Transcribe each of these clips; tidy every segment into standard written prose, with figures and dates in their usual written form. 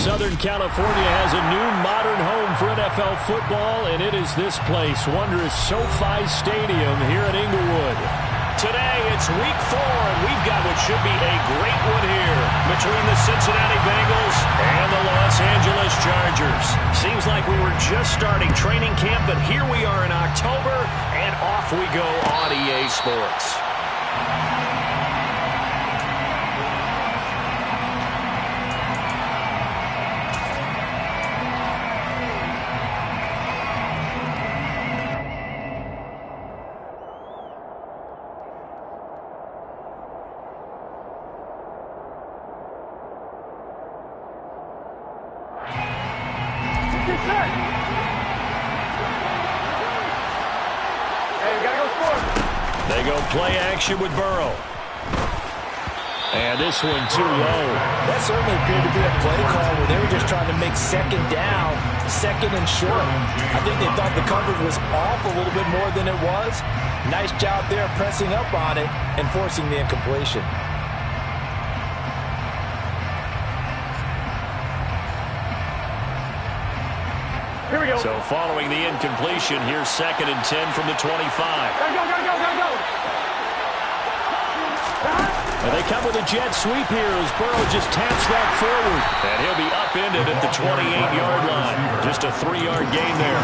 Southern California has a new modern home for NFL football, and it is this place, wondrous SoFi Stadium here in Inglewood. Today, it's week 4, and we've got what should be a great one here between the Cincinnati Bengals and the Los Angeles Chargers. Seems like we were just starting training camp, but here we are in October, and off we go on EA Sports. They go play action with Burrow. And this one too low. That certainly appeared to be a play call where they were just trying to make second down, second and short. I think they thought the coverage was off a little bit more than it was. Nice job there pressing up on it and forcing the incompletion. Here we go. So following the incompletion, here's 2nd and 10 from the 25. Gotta go. And they come with a jet sweep here as Burrow just taps that forward. And he'll be upended at the 28-yard line. Just a 3-yard gain there.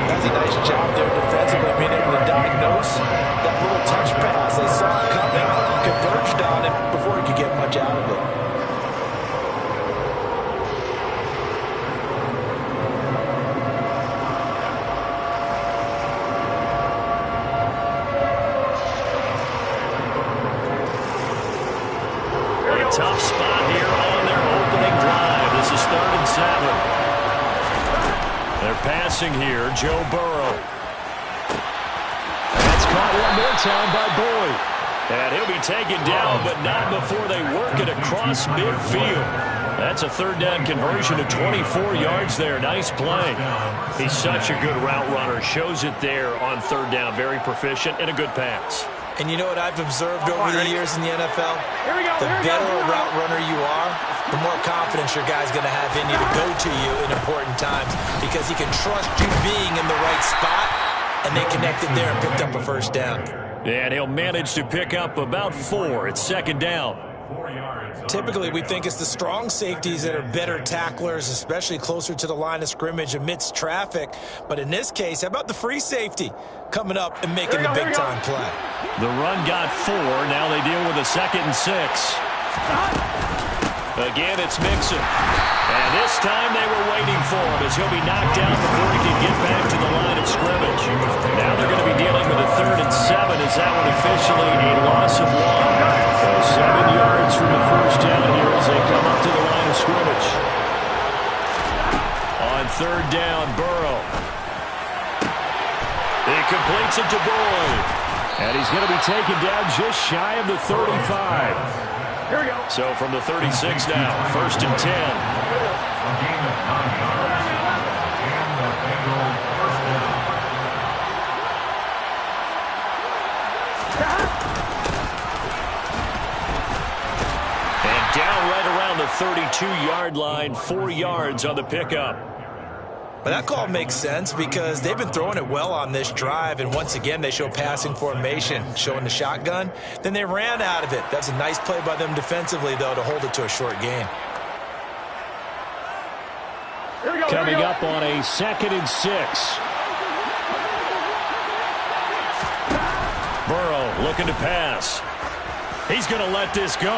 That's a nice job there defensively, being able to diagnose that little touch pass. They saw it coming, converged on it before he could get much out of it. Tough spot here on their opening drive. This is 3rd and 7. They're passing here, Joe Burrow. That's caught one more time by Boyd. And he'll be taken down, but not before they work it across midfield. That's a 3rd down conversion of 24 yards there. Nice play. He's such a good route runner. Shows it there on 3rd down. Very proficient and a good pass. And you know what I've observed over the years in the NFL? The better a route runner you are, the more confidence your guy's going to have in you to go to you in important times because he can trust you being in the right spot, and they connected there and picked up a 1st down. And he'll manage to pick up about 4. It's 2nd down. Typically, we think it's the strong safeties that are better tacklers, especially closer to the line of scrimmage amidst traffic. But in this case, how about the free safety coming up and making the big-time play? The run got 4. Now they deal with a 2nd and 6. Again, it's Mixon. And this time they were waiting for him as he'll be knocked down before he can get back to the line of scrimmage. Now they're going to be dealing with a 3rd and 7 as that one officially a loss of 1. So 7 yards from the 1st down here as they come up to the line of scrimmage. On 3rd down, Burrow. He completes it to Boyd. And he's going to be taken down just shy of the 35. Here we go. So from the 36 now, 1st and 10. And down right around the 32-yard line, 4 yards on the pickup. But that call makes sense because they've been throwing it well on this drive, and once again they show passing formation, showing the shotgun. Then they ran out of it. That's a nice play by them defensively, though, to hold it to a short gain. Coming up on a 2nd and 6. Burrow looking to pass. He's going to let this go.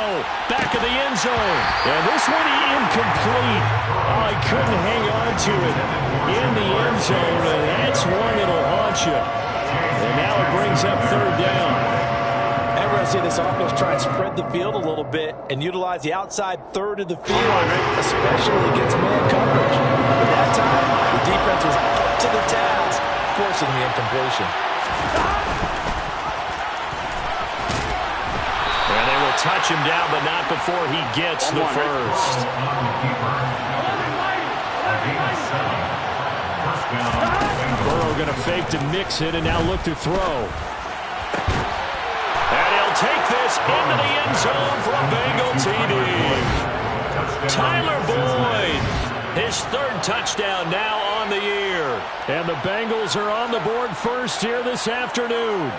Back of the end zone. And this one incomplete. Oh, he couldn't hang on to it in the end zone. And that's one that'll haunt you. And now it brings up 3rd down. And we're going to see this offense try and spread the field a little bit and utilize the outside 3rd of the field, especially against man coverage. But that time, the defense was up to the task, forcing the incompletion. Touch him down, but not before he gets the 1st. Burrow going to fake to mix it and now look to throw. And he'll take this into the end zone for a Bengal TD. Tyler Boyd, his third touchdown now on the year. And the Bengals are on the board first here this afternoon.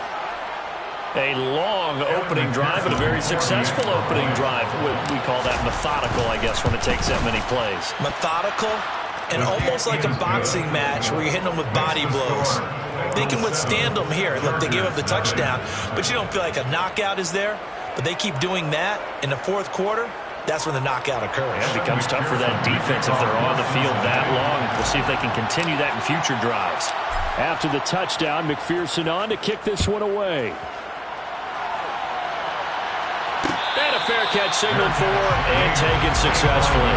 A long opening drive and a very successful opening drive. We call that methodical, I guess, when it takes that many plays. Methodical and almost like a boxing match where you're hitting them with body blows. They can withstand them here. Look, they gave up the touchdown, but you don't feel like a knockout is there. But they keep doing that in the fourth quarter. That's when the knockout occurs. It becomes tough for that defense if they're on the field that long. We'll see if they can continue that in future drives. After the touchdown, McPherson on to kick this one away. And a fair catch signaled for and taken successfully.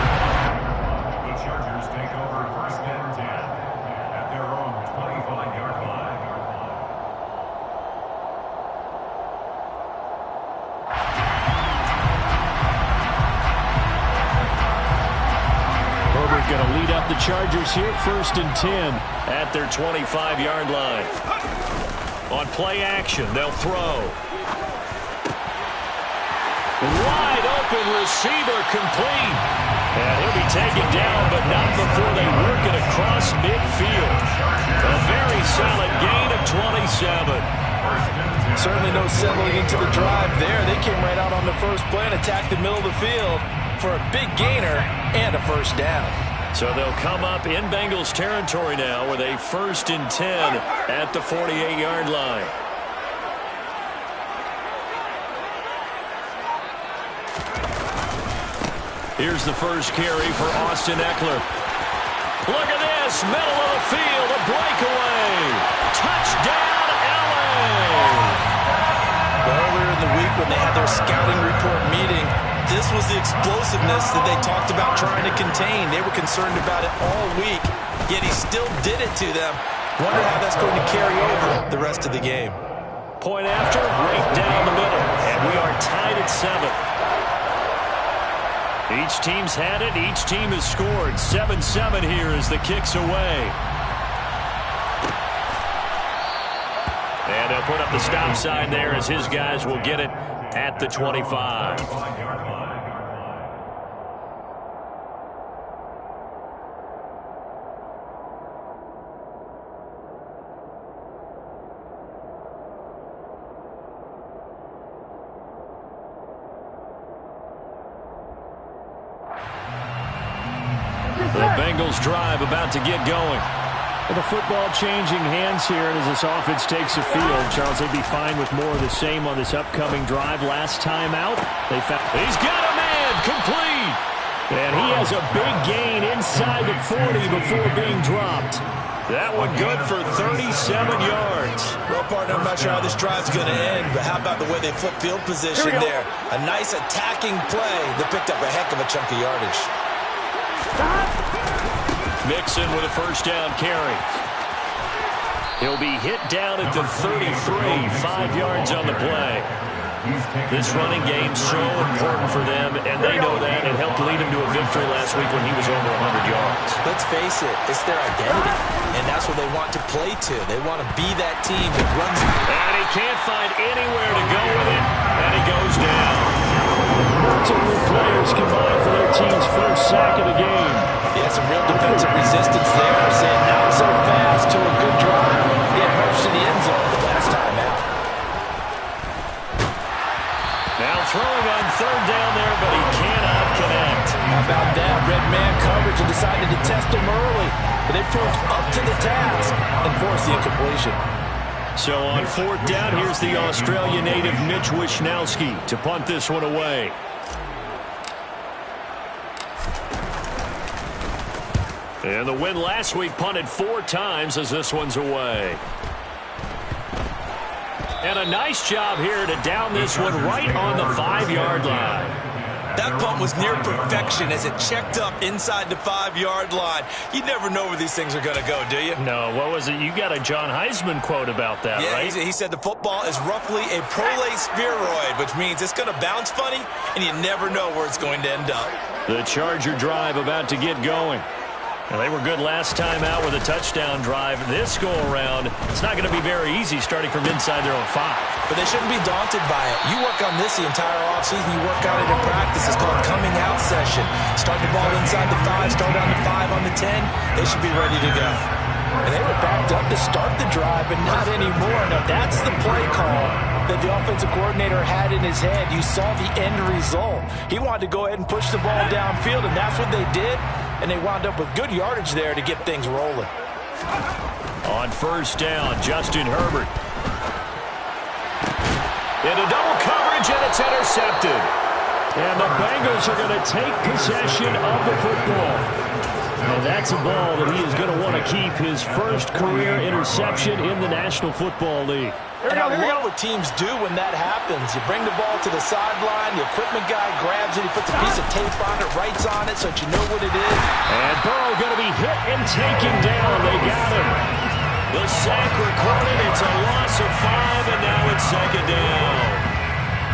The Chargers take over first and 10 at their own 25-yard line. Herbert going to lead up the Chargers here, first and 10 at their 25-yard line. On play action, they'll throw. Wide open receiver complete. And he'll be taken down, but not before they work it across midfield. A very solid gain of 27. Certainly no settling into the drive there. They came right out on the first play and attacked the middle of the field for a big gainer and a first down. So they'll come up in Bengals territory now with a first and 10 at the 48-yard line. Here's the first carry for Austin Eckler. Look at this, middle of the field, a breakaway. Touchdown, LA! Earlier in the week when they had their scouting report meeting, this was the explosiveness that they talked about trying to contain. They were concerned about it all week, yet he still did it to them. Wonder how that's going to carry over the rest of the game. Point after, right down the middle, and we are tied at 7. Each team's had it. Each team has scored. 7-7 here as the kick's away. And they'll put up the stop sign there as his guys will get it at the 25. The Bengals drive about to get going. Well, the football changing hands here, and as this offense takes the field, Charles, they'd be fine with more of the same on this upcoming drive. Last time out, they found he's got a man complete, and he has a big gain inside the 40 before being dropped. That one good for 37 yards. Well, partner, I'm not sure how this drive's going to end, but how about the way they flip field position there? A nice attacking play that picked up a heck of a chunk of yardage. Mixon with a first down carry. He'll be hit down at the 33, 5 yards on the play. This running game's so important for them, and they know that. It helped lead him to a victory last week when he was over 100 yards. Let's face it, it's their identity, and that's what they want to play to. They want to be that team that runs. And he can't find anywhere to go with it, and he goes down. Two new players combined for their team's first sack of the game. Yeah, some real defensive resistance there. Saying not so fast to a good drive. He had marched to the end zone the last time out. Now throwing on third down there, but he cannot connect. How about that? Red man coverage and decided to test him early. But they proved up to the task and forced the incompletion. So on fourth down, here's the Australia native Mitch Wishnowsky to punt this one away. And the win last week punted 4 times as this one's away. And a nice job here to down this one right on the 5-yard line. That punt was near perfection as it checked up inside the 5-yard line. You never know where these things are going to go, do you? No, what was it? You got a John Heisman quote about that, yeah, right? He said the football is roughly a prolate spheroid, which means it's going to bounce funny, and you never know where it's going to end up. The Charger drive about to get going. Well, they were good last time out with a touchdown drive. This go-around, it's not going to be very easy starting from inside their own 5. But they shouldn't be daunted by it. You work on this the entire offseason. You work on it in practice. It's called coming out session. Start the ball inside the 5, start on the 5 on the 10. They should be ready to go. And they were backed up to start the drive, but not anymore. Now, that's the play call that the offensive coordinator had in his head. You saw the end result. He wanted to go ahead and push the ball downfield, and that's what they did. And they wound up with good yardage there to get things rolling. On first down, Justin Herbert. Into double coverage, and it's intercepted. And the Bengals are going to take possession of the football. And that's a ball that he is going to want to keep, his first career interception in the National Football League. And I love what teams do when that happens. You bring the ball to the sideline, the equipment guy grabs it, he puts a piece of tape on it, writes on it so that you know what it is. And Burrow going to be hit and taken down. They got him. The sack recorded. It's a loss of 5, and now it's second down.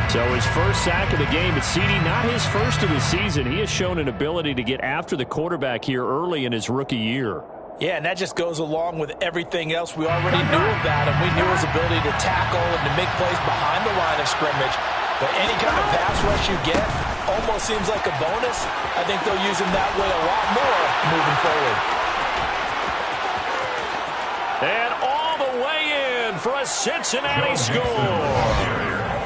So his first sack of the game, but CD, not his first of the season. He has shown an ability to get after the quarterback here early in his rookie year. Yeah, and that just goes along with everything else we already knew about him. We knew his ability to tackle and to make plays behind the line of scrimmage. But any kind of pass rush you get almost seems like a bonus. I think they'll use him that way a lot more moving forward. And all the way in for a Cincinnati score.